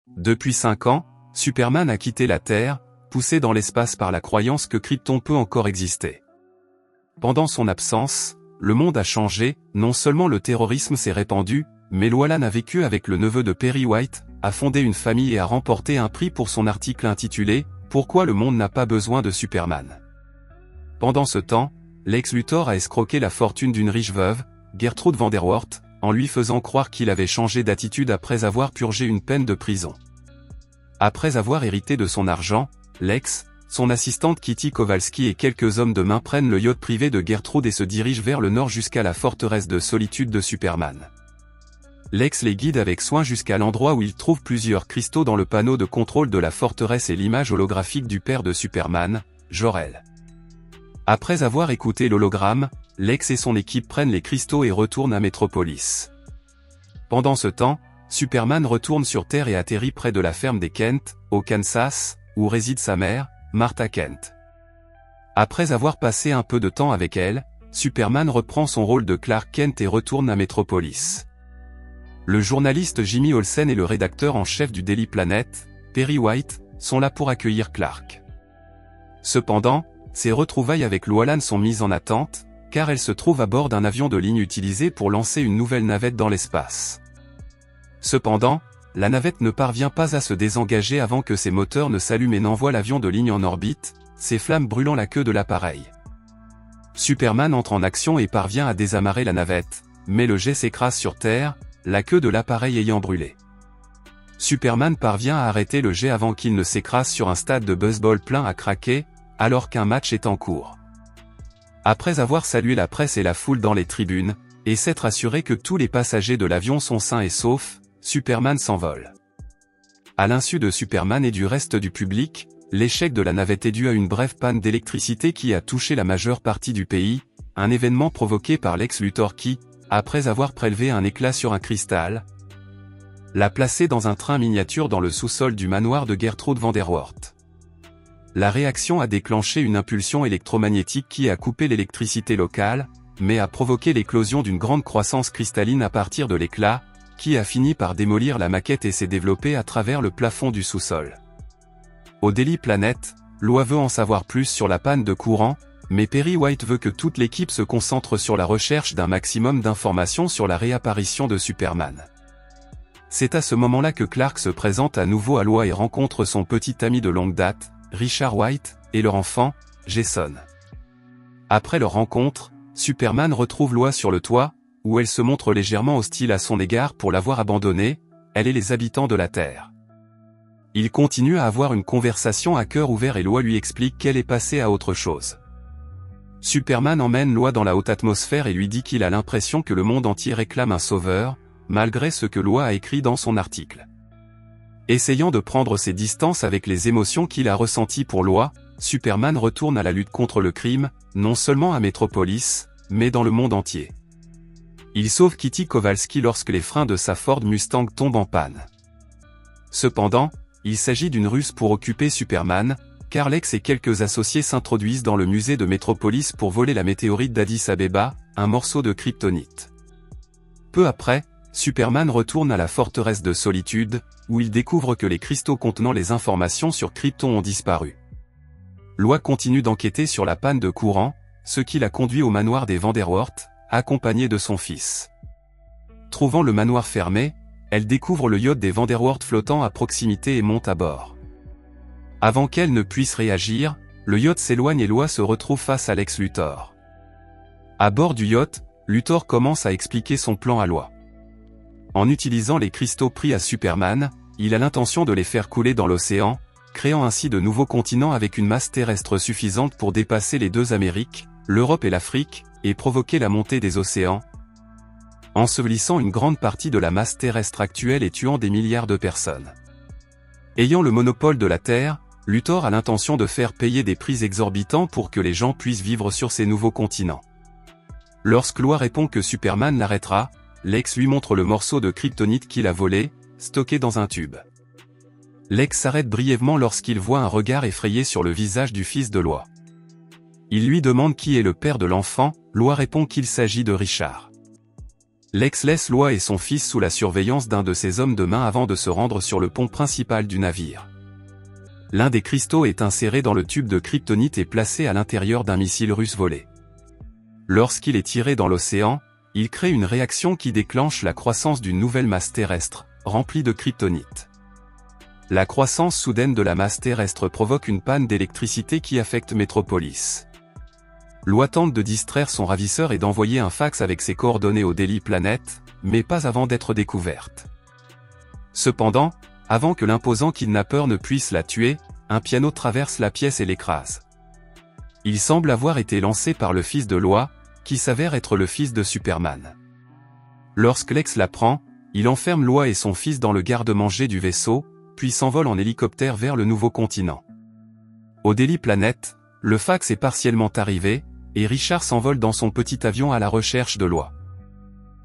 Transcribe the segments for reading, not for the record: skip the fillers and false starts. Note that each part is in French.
Depuis 5 ans, Superman a quitté la Terre, poussé dans l'espace par la croyance que Krypton peut encore exister. Pendant son absence, le monde a changé, non seulement le terrorisme s'est répandu, mais Lois Lane a vécu avec le neveu de Perry White, a fondé une famille et a remporté un prix pour son article intitulé « Pourquoi le monde n'a pas besoin de Superman ». Pendant ce temps, Lex Luthor a escroqué la fortune d'une riche veuve, Gertrude Van Der Wart, en lui faisant croire qu'il avait changé d'attitude après avoir purgé une peine de prison. Après avoir hérité de son argent, Lex, son assistante Kitty Kowalski et quelques hommes de main prennent le yacht privé de Gertrude et se dirigent vers le nord jusqu'à la forteresse de solitude de Superman. Lex les guide avec soin jusqu'à l'endroit où il trouve plusieurs cristaux dans le panneau de contrôle de la forteresse et l'image holographique du père de Superman, Jor-El. Après avoir écouté l'hologramme, Lex et son équipe prennent les cristaux et retournent à Metropolis. Pendant ce temps, Superman retourne sur Terre et atterrit près de la ferme des Kent, au Kansas, où réside sa mère, Martha Kent. Après avoir passé un peu de temps avec elle, Superman reprend son rôle de Clark Kent et retourne à Metropolis. Le journaliste Jimmy Olsen et le rédacteur en chef du Daily Planet, Perry White, sont là pour accueillir Clark. Cependant, ses retrouvailles avec Lois Lane sont mises en attente, car elle se trouve à bord d'un avion de ligne utilisé pour lancer une nouvelle navette dans l'espace. Cependant, la navette ne parvient pas à se désengager avant que ses moteurs ne s'allument et n'envoient l'avion de ligne en orbite, ses flammes brûlant la queue de l'appareil. Superman entre en action et parvient à désamarrer la navette, mais le jet s'écrase sur Terre, la queue de l'appareil ayant brûlé. Superman parvient à arrêter le jet avant qu'il ne s'écrase sur un stade de baseball plein à craquer, alors qu'un match est en cours. Après avoir salué la presse et la foule dans les tribunes, et s'être assuré que tous les passagers de l'avion sont sains et saufs, Superman s'envole. À l'insu de Superman et du reste du public, l'échec de la navette est dû à une brève panne d'électricité qui a touché la majeure partie du pays, un événement provoqué par Lex Luthor qui, après avoir prélevé un éclat sur un cristal, l'a placé dans un train miniature dans le sous-sol du manoir de Gertrude Van Der Wart. La réaction a déclenché une impulsion électromagnétique qui a coupé l'électricité locale, mais a provoqué l'éclosion d'une grande croissance cristalline à partir de l'éclat, qui a fini par démolir la maquette et s'est développée à travers le plafond du sous-sol. Au Daily Planet, Lois veut en savoir plus sur la panne de courant, mais Perry White veut que toute l'équipe se concentre sur la recherche d'un maximum d'informations sur la réapparition de Superman. C'est à ce moment-là que Clark se présente à nouveau à Lois et rencontre son petit ami de longue date, Richard White, et leur enfant, Jason. Après leur rencontre, Superman retrouve Lois sur le toit, où elle se montre légèrement hostile à son égard pour l'avoir abandonnée, elle et les habitants de la Terre. Ils continuent à avoir une conversation à cœur ouvert et Lois lui explique qu'elle est passée à autre chose. Superman emmène Lois dans la haute atmosphère et lui dit qu'il a l'impression que le monde entier réclame un sauveur, malgré ce que Lois a écrit dans son article. Essayant de prendre ses distances avec les émotions qu'il a ressenties pour Lois, Superman retourne à la lutte contre le crime, non seulement à Metropolis, mais dans le monde entier. Il sauve Kitty Kowalski lorsque les freins de sa Ford Mustang tombent en panne. Cependant, il s'agit d'une ruse pour occuper Superman, car Lex et quelques associés s'introduisent dans le musée de Metropolis pour voler la météorite d'Addis Abeba, un morceau de kryptonite. Peu après, Superman retourne à la forteresse de solitude, où il découvre que les cristaux contenant les informations sur Krypton ont disparu. Lois continue d'enquêter sur la panne de courant, ce qui l'a conduit au manoir des Van Der Wart, accompagné de son fils. Trouvant le manoir fermé, elle découvre le yacht des Van Der Wart flottant à proximité et monte à bord. Avant qu'elle ne puisse réagir, le yacht s'éloigne et Lois se retrouve face à Lex Luthor. À bord du yacht, Luthor commence à expliquer son plan à Lois. En utilisant les cristaux pris à Superman, il a l'intention de les faire couler dans l'océan, créant ainsi de nouveaux continents avec une masse terrestre suffisante pour dépasser les deux Amériques, l'Europe et l'Afrique, et provoquer la montée des océans, ensevelissant une grande partie de la masse terrestre actuelle et tuant des milliards de personnes. Ayant le monopole de la Terre, Luthor a l'intention de faire payer des prix exorbitants pour que les gens puissent vivre sur ces nouveaux continents. Lorsque Lois répond que Superman l'arrêtera, Lex lui montre le morceau de kryptonite qu'il a volé, stocké dans un tube. Lex s'arrête brièvement lorsqu'il voit un regard effrayé sur le visage du fils de Lois. Il lui demande qui est le père de l'enfant, Lois répond qu'il s'agit de Richard. Lex laisse Loi et son fils sous la surveillance d'un de ses hommes de main avant de se rendre sur le pont principal du navire. L'un des cristaux est inséré dans le tube de kryptonite et placé à l'intérieur d'un missile russe volé. Lorsqu'il est tiré dans l'océan, il crée une réaction qui déclenche la croissance d'une nouvelle masse terrestre, remplie de kryptonite. La croissance soudaine de la masse terrestre provoque une panne d'électricité qui affecte Metropolis. Loi tente de distraire son ravisseur et d'envoyer un fax avec ses coordonnées au Daily Planet, mais pas avant d'être découverte. Cependant, avant que l'imposant kidnappeur ne puisse la tuer, un piano traverse la pièce et l'écrase. Il semble avoir été lancé par le fils de Loi, qui s'avère être le fils de Superman. Lorsque Lex l'apprend, il enferme Loi et son fils dans le garde-manger du vaisseau, puis s'envole en hélicoptère vers le nouveau continent. Au Daily Planet, le fax est partiellement arrivé, et Richard s'envole dans son petit avion à la recherche de Loi.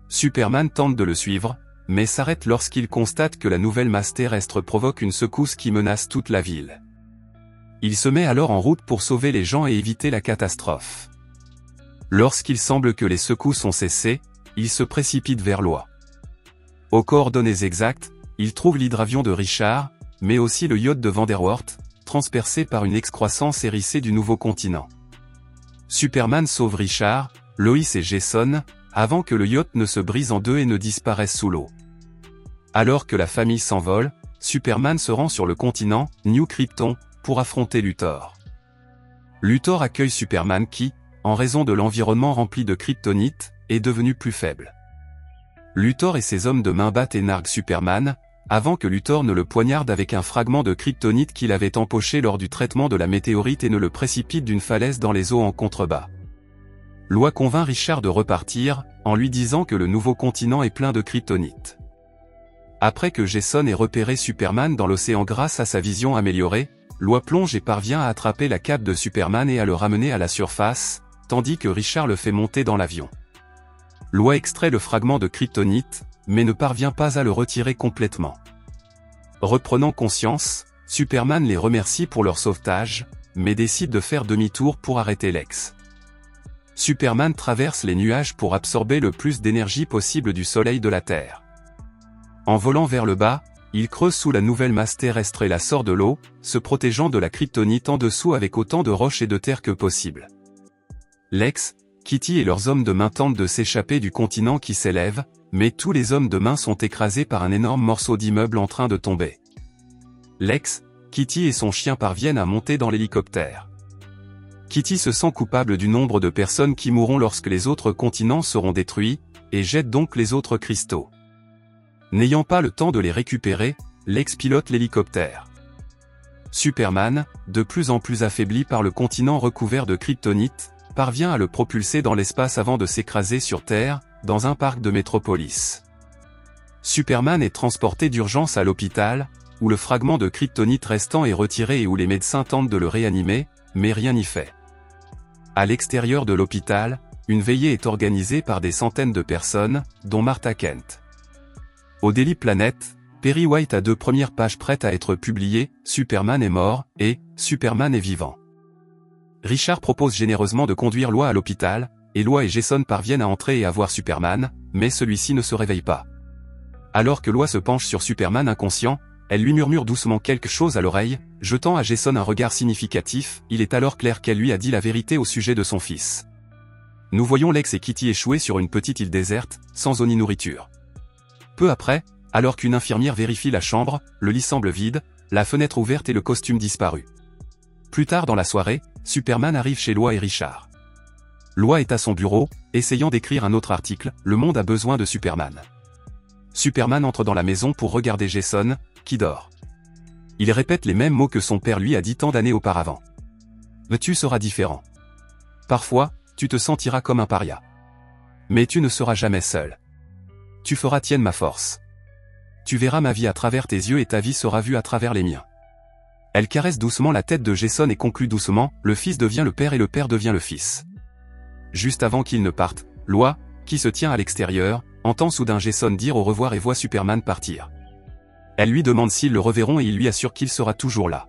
Superman tente de le suivre, mais s'arrête lorsqu'il constate que la nouvelle masse terrestre provoque une secousse qui menace toute la ville. Il se met alors en route pour sauver les gens et éviter la catastrophe. Lorsqu'il semble que les secousses ont cessé, il se précipite vers Loi. Aux coordonnées exactes, il trouve l'hydravion de Richard, mais aussi le yacht de Vanderwort, transpercé par une excroissance hérissée du nouveau continent. Superman sauve Richard, Lois et Jason, avant que le yacht ne se brise en deux et ne disparaisse sous l'eau. Alors que la famille s'envole, Superman se rend sur le continent, New Krypton, pour affronter Luthor. Luthor accueille Superman qui, en raison de l'environnement rempli de kryptonite, est devenu plus faible. Luthor et ses hommes de main battent et narguent Superman, avant que Luthor ne le poignarde avec un fragment de kryptonite qu'il avait empoché lors du traitement de la météorite et ne le précipite d'une falaise dans les eaux en contrebas. Loi convainc Richard de repartir, en lui disant que le nouveau continent est plein de kryptonite. Après que Jason ait repéré Superman dans l'océan grâce à sa vision améliorée, Loi plonge et parvient à attraper la cape de Superman et à le ramener à la surface, tandis que Richard le fait monter dans l'avion. Loi extrait le fragment de kryptonite, mais ne parvient pas à le retirer complètement. Reprenant conscience, Superman les remercie pour leur sauvetage, mais décide de faire demi-tour pour arrêter Lex. Superman traverse les nuages pour absorber le plus d'énergie possible du soleil de la Terre. En volant vers le bas, il creuse sous la nouvelle masse terrestre et la sort de l'eau, se protégeant de la kryptonite en dessous avec autant de roches et de terre que possible. Lex, Kitty et leurs hommes de main tentent de s'échapper du continent qui s'élève, mais tous les hommes de main sont écrasés par un énorme morceau d'immeuble en train de tomber. Lex, Kitty et son chien parviennent à monter dans l'hélicoptère. Kitty se sent coupable du nombre de personnes qui mourront lorsque les autres continents seront détruits, et jette donc les autres cristaux. N'ayant pas le temps de les récupérer, Lex pilote l'hélicoptère. Superman, de plus en plus affaibli par le continent recouvert de kryptonite, parvient à le propulser dans l'espace avant de s'écraser sur Terre, dans un parc de Metropolis. Superman est transporté d'urgence à l'hôpital, où le fragment de kryptonite restant est retiré et où les médecins tentent de le réanimer, mais rien n'y fait. À l'extérieur de l'hôpital, une veillée est organisée par des centaines de personnes, dont Martha Kent. Au Daily Planet, Perry White a 2 premières pages prêtes à être publiées, Superman est mort, et Superman est vivant. Richard propose généreusement de conduire Loi à l'hôpital, et Loi et Jason parviennent à entrer et à voir Superman, mais celui-ci ne se réveille pas. Alors que Loi se penche sur Superman inconscient, elle lui murmure doucement quelque chose à l'oreille, jetant à Jason un regard significatif. Il est alors clair qu'elle lui a dit la vérité au sujet de son fils. Nous voyons Lex et Kitty échoués sur une petite île déserte, sans eau ni nourriture. Peu après, alors qu'une infirmière vérifie la chambre, le lit semble vide, la fenêtre ouverte et le costume disparu. Plus tard dans la soirée, Superman arrive chez Loi et Richard. Loi est à son bureau, essayant d'écrire un autre article, Le monde a besoin de Superman. Superman entre dans la maison pour regarder Jason, qui dort. Il répète les mêmes mots que son père lui a dit tant d'années auparavant. Tu seras différent. Parfois, tu te sentiras comme un paria. Mais tu ne seras jamais seul. Tu feras tienne ma force. Tu verras ma vie à travers tes yeux et ta vie sera vue à travers les miens. Elle caresse doucement la tête de Jason et conclut doucement, le fils devient le père et le père devient le fils. Juste avant qu'ils ne partent, Loi, qui se tient à l'extérieur, entend soudain Jason dire au revoir et voit Superman partir. Elle lui demande s'ils le reverront et il lui assure qu'il sera toujours là.